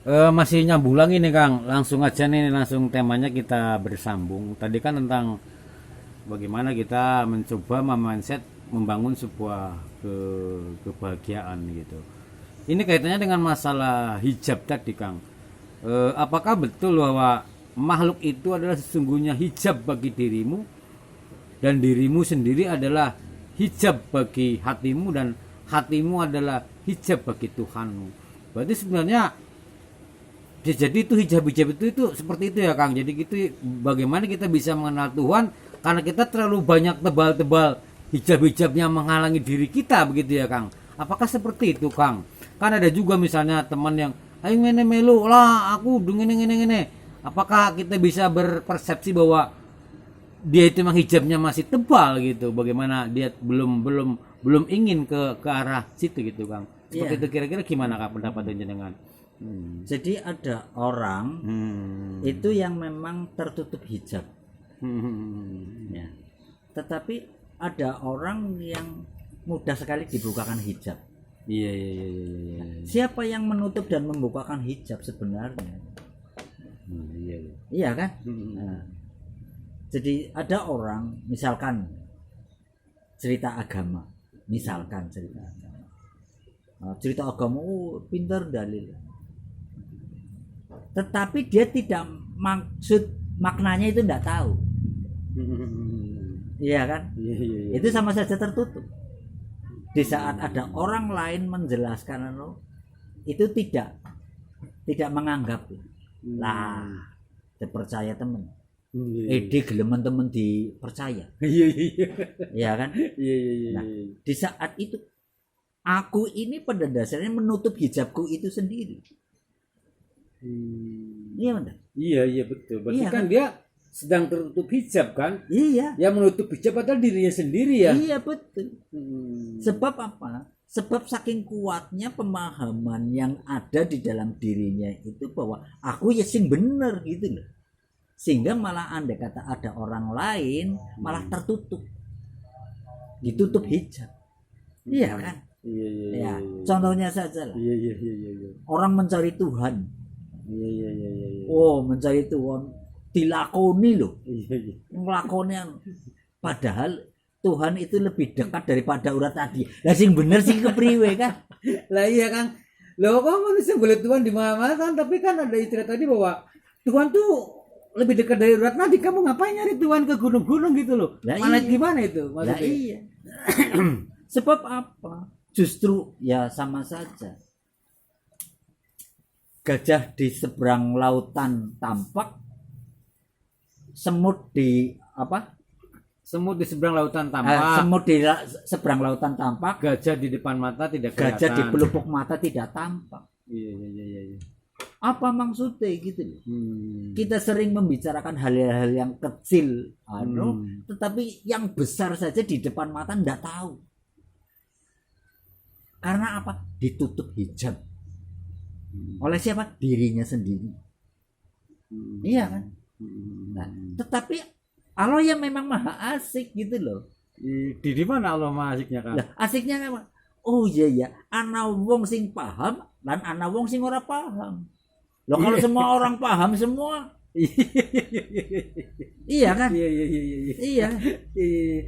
Masih nyambung lagi nih Kang, langsung aja nih, langsung temanya kita bersambung. Tadi kan tentang bagaimana kita mencoba mindset membangun sebuah kebahagiaan gitu. Ini kaitannya dengan masalah hijab tadi Kang. Apakah betul bahwa makhluk itu adalah sesungguhnya hijab bagi dirimu dan dirimu sendiri adalah hijab bagi hatimu dan hatimu adalah hijab bagi Tuhanmu? Berarti sebenarnya jadi itu hijab-hijab itu seperti itu ya Kang. Jadi gitu bagaimana kita bisa mengenal Tuhan karena kita terlalu banyak tebal-tebal hijab-hijabnya menghalangi diri kita begitu ya Kang. Apakah seperti itu Kang? Kan ada juga misalnya teman yang ayo ngene melu lah aku ngene. Apakah kita bisa berpersepsi bahwa dia itu memang hijabnya masih tebal gitu? Bagaimana dia belum ingin ke arah situ gitu Kang? Seperti Iya. itu kira-kira gimana Kak pendapat jenengan? Jadi ada orang itu yang memang tertutup hijab, ya. Tetapi ada orang yang mudah sekali dibukakan hijab. Iya, iya, iya, iya, iya. Siapa yang menutup dan membukakan hijab sebenarnya? Iya, iya. Iya kan? Nah, jadi ada orang, misalkan cerita agama, cerita agama, oh pintar dalil. Tetapi dia tidak maksud maknanya itu tidak tahu, iya kan? Iya, iya, iya. Itu sama saja tertutup. Di saat ada orang lain menjelaskan itu tidak menganggap lah, dipercaya temen. Di gelemen temen dipercaya, Iya, iya. ya kan? Iya, iya, iya. Nah, di saat itu aku ini pada dasarnya menutup hijabku itu sendiri. Iya benar. Iya, iya betul. Berarti Iya, kan kan? dia sedang tertutup hijab kan? Iya, Yang menutup hijab adalah dirinya sendiri ya. iya betul. Sebab apa? Sebab saking kuatnya pemahaman yang ada di dalam dirinya itu bahwa aku ya sing bener gitu loh. Sehingga malah andai kata ada orang lain malah tertutup. Ditutup hijab. Iya kan? Iya, iya, iya. Ya, contohnya saja lah. Iya, iya, iya, iya, iya. Orang mencari Tuhan. Iya, iya, iya, iya. Oh, mencari Tuhan dilakoni loh. Iya, iya. Ngelakoni padahal Tuhan itu lebih dekat daripada urat tadi. Lah sing bener sing kepriwe kan? Lah iya Kang. Loh kok manusia boleh Tuhan di mana-mana kan? Tapi kan ada istilah tadi bahwa Tuhan tuh lebih dekat dari urat nadi. Kamu ngapain nyari Tuhan ke gunung-gunung gitu loh? Lah Mana iya. gimana itu Lah maksudnya? iya. Sebab apa? Justru ya sama saja. Gajah di seberang lautan tampak, semut di apa? Semut di seberang lautan tampak, Semut di seberang lautan tampak, gajah di depan mata tidak kelihatan. gajah di pelupuk mata tidak tampak. Iya, iya, iya, iya. Apa maksudnya gitu loh? Kita Kita sering membicarakan hal-hal yang kecil, tetapi yang besar saja di depan mata tidak tahu. Karena apa? Ditutup hijab. Oleh siapa? Dirinya sendiri. Iya kan? Nah, tetapi Allah yang memang maha asik gitu loh. di mana Allah asiknya Kang? Lah, asiknya apa? Oh iya ya, ana wong sing paham dan ana wong sing ora paham. Loh kalau semua orang paham semua, iya kan? Iya, iya, iya, iya. Iya. Iya.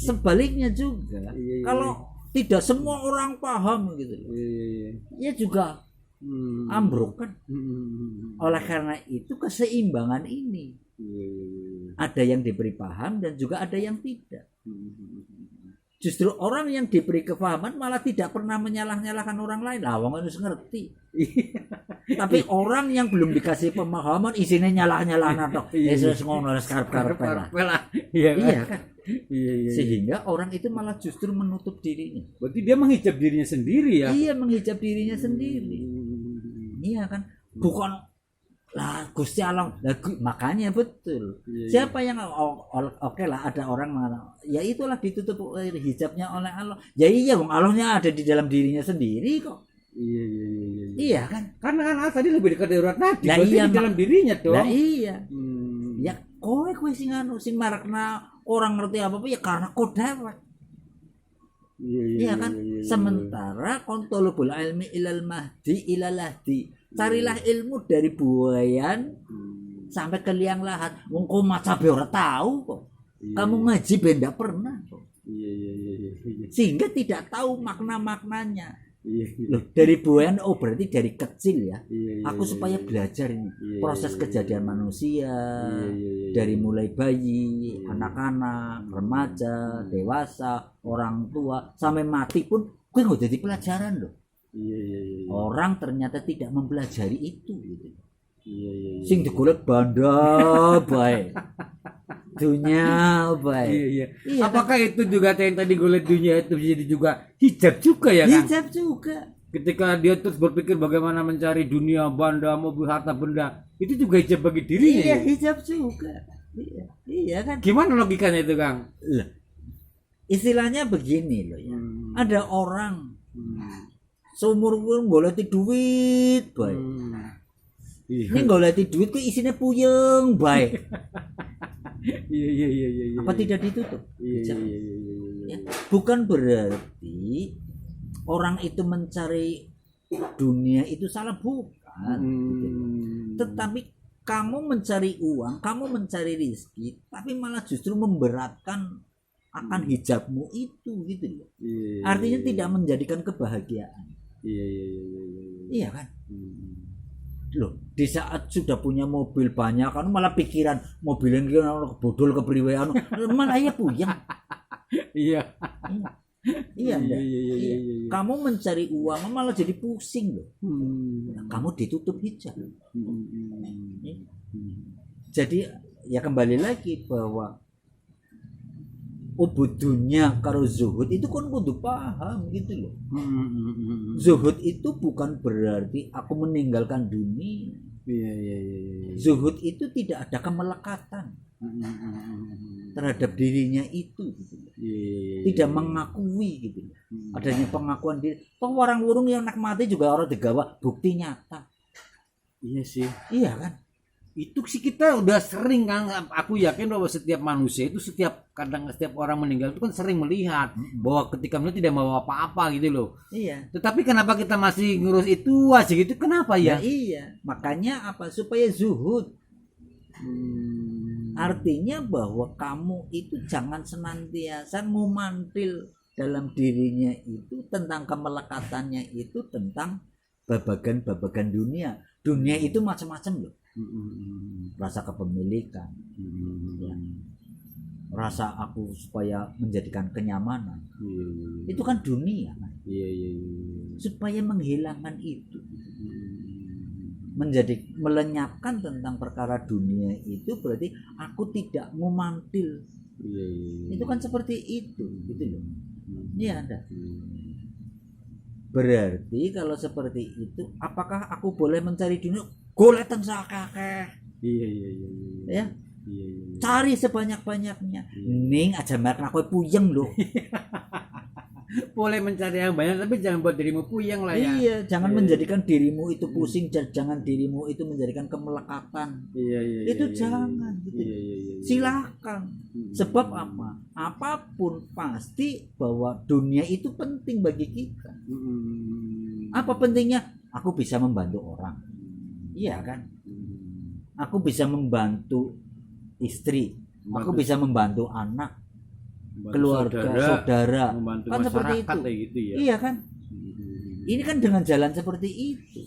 Sebaliknya juga, Iya. kalau tidak semua orang paham gitu loh, Iya. ya juga ambruk kan. Oleh karena itu keseimbangan ini, ada yang diberi paham dan juga ada yang tidak. Justru orang yang diberi kefahaman malah tidak pernah menyalah-nyalahkan orang lain. Lah wong harus ngerti. Tapi orang yang belum dikasih pemahaman isinya nyalah-nyalahan atau Yesus ngono karep-karep lah. Iya kan? Iya, iya. Sehingga orang itu malah justru menutup dirinya. Berarti dia menghijab dirinya sendiri ya? Iya, menghijab dirinya sendiri. Iya kan? Bukan lah Gusti Allah. Lah, makanya betul. Iya, Siapa yang oke lah ada orang mengatakan, ya itulah ditutup hijabnya oleh Allah. Ya iya, wong Allahnya ada di dalam dirinya sendiri kok. Iya, iya, iya, iya. Iya kan? Karena kan tadi lebih dekat dari urat nadi. Lah Berarti iya, di dalam dirinya dong. Lah iya. Ya. Ya kowe sing anu sing marakna orang ngerti apa-apa ya karena kodawat. Iya, iya, Iya kan? Sementara kontolubul ilmi ilal mahdi ilalahdi. Carilah ilmu dari buayan sampai ke liang lahat. Wong kok maca be ora tahu kok. Kamu ngaji be ndak pernah kok. Sehingga tidak tahu makna-maknanya. Loh, dari buayan berarti dari kecil ya. Aku supaya belajar ini proses kejadian manusia dari mulai bayi, anak-anak, remaja, dewasa, orang tua sampai mati pun gue nggak jadi pelajaran loh. Orang ternyata tidak mempelajari itu gitu. Sing digolek banda bae. Dunia baik. Iya. Apakah kan? Itu juga yang tadi golek dunia itu jadi juga hijab juga ya kan? Hijab juga. Ketika dia terus berpikir bagaimana mencari dunia, banda, mobil, harta benda, itu juga hijab bagi dirinya. Iya, ya? hijab juga. Iya kan? Gimana logikanya itu, Kang? Loh, istilahnya begini loh ya. Ada orang seumur golek duit baik. Ini golek duit kok isinya puyeng baik. Iya. Apa tidak ditutup? Iya. Ya. Bukan berarti orang itu mencari dunia itu salah, bukan. Gitu. Tetapi kamu mencari uang, kamu mencari rezeki, tapi malah justru memberatkan akan hijabmu itu gitu loh. Artinya tidak menjadikan kebahagiaan. Iya kan? Loh, di saat sudah punya mobil banyak kan malah pikiran mobilnya ki bodol kepriwe anu malah ya puyeng. Iya. Iya. Kamu mencari uang malah jadi pusing loh. Kamu ditutup hijab. Jadi ya kembali lagi bahwa ubudunya karo zuhud itu kan kudu paham gitu loh. Zuhud itu bukan berarti aku meninggalkan dunia. Iya. Zuhud itu tidak ada kemelekatan terhadap dirinya itu gitu loh. Tidak mengakui gitu loh. Adanya pengakuan diri. Toh orang lurung yang nak mati juga orang digawa bukti nyata. Iya sih. Iya kan? Itu sih kita udah sering kan, aku yakin bahwa setiap manusia itu setiap orang meninggal itu kan sering melihat bahwa ketika mereka tidak membawa apa-apa gitu loh. Iya. Tetapi kenapa kita masih ngurus itu aja gitu? Kenapa ya? Iya. Makanya apa? Supaya zuhud. Artinya bahwa kamu itu jangan senantiasa memantil dalam dirinya itu tentang kemelekatannya itu tentang babagan-babagan dunia. Dunia itu macam-macam loh. Rasa kepemilikan, ya. Rasa aku supaya menjadikan kenyamanan, itu kan dunia kan? Supaya menghilangkan itu, melenyapkan tentang perkara dunia itu berarti aku tidak memantil. Itu kan seperti itu, gitu loh. Iya Anda. Berarti kalau seperti itu, apakah aku boleh mencari dunia? Golek teng sakake. Iya. Ya. Iya. Cari sebanyak-banyaknya. Ning aja mek kowe puyeng loh. Boleh mencari yang banyak tapi jangan buat dirimu puyeng lah ya. Iya, jangan menjadikan dirimu itu pusing, jangan dirimu itu menjadikan kemelekatan. Iya. Itu jangan gitu. Iya. Silakan. Sebab apa? Apapun pasti bahwa dunia itu penting bagi kita. Apa pentingnya? Aku bisa membantu orang. Iya kan? Aku bisa membantu istri, aku bisa membantu anak, keluarga, saudara. Kan seperti itu. Gitu ya. Iya kan? Ini kan dengan jalan seperti itu.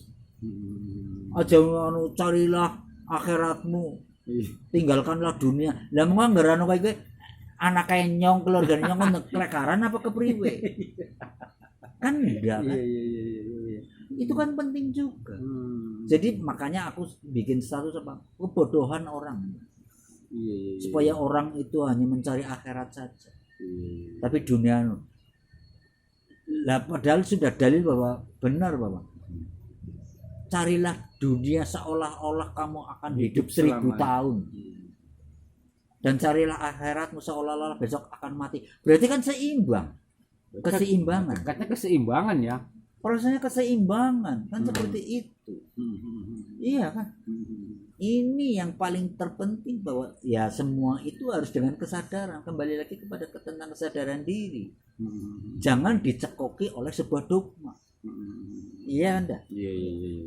Aja carilah akhiratmu, tinggalkanlah dunia. Lah mong nggarano kowe anak nyong, keluarga nyong klekaran apa kepriwe? Kan enggak kan? Iya. Itu kan penting juga. Jadi makanya aku bikin status apa? Kebodohan orang. Supaya orang itu hanya mencari akhirat saja. Tapi dunia lah padahal sudah dalil bahwa benar bahwa carilah dunia seolah-olah kamu akan hidup 1000 tahun. Dan carilah akhiratmu seolah-olah besok akan mati. Berarti kan seimbang. Keseimbangan. Katanya keseimbangan ya. Prosesnya keseimbangan kan seperti itu. Iya kan? Ini yang paling terpenting bahwa ya semua itu harus dengan kesadaran, kembali lagi kepada tentang kesadaran diri. Jangan dicekoki oleh sebuah dogma. Iya ndak? Iya.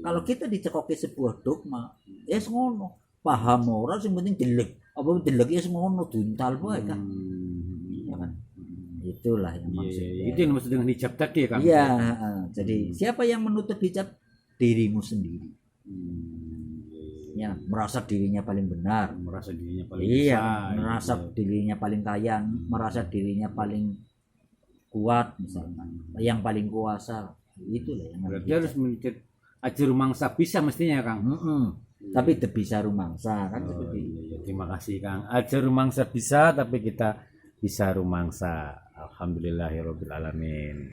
Kalau kita dicekoki sebuah dogma, ya ngono. Paham ora sing penting jelek. Apa jelek ya ngono duntal wae kan. Ya kan? Itulah yang maksudnya. Itu yang maksud dengan hijab tadi ya, Kang. Iya, jadi siapa yang menutup hijab? Dirimu sendiri. Ya, merasa dirinya paling benar, Merasa dirinya paling iya, bisa, merasa gitu. dirinya paling kaya, merasa dirinya paling kuat misalnya, yang paling kuasa. Itulah yang Berarti harus mencet ajur mangsa bisa mestinya, Kang. Tapi tidak bisa rumangsa kan seperti itu. Iya. Terima kasih, Kang. Ajur mangsa bisa tapi kita bisa rumangsa. Alhamdulillahirabbil alamin.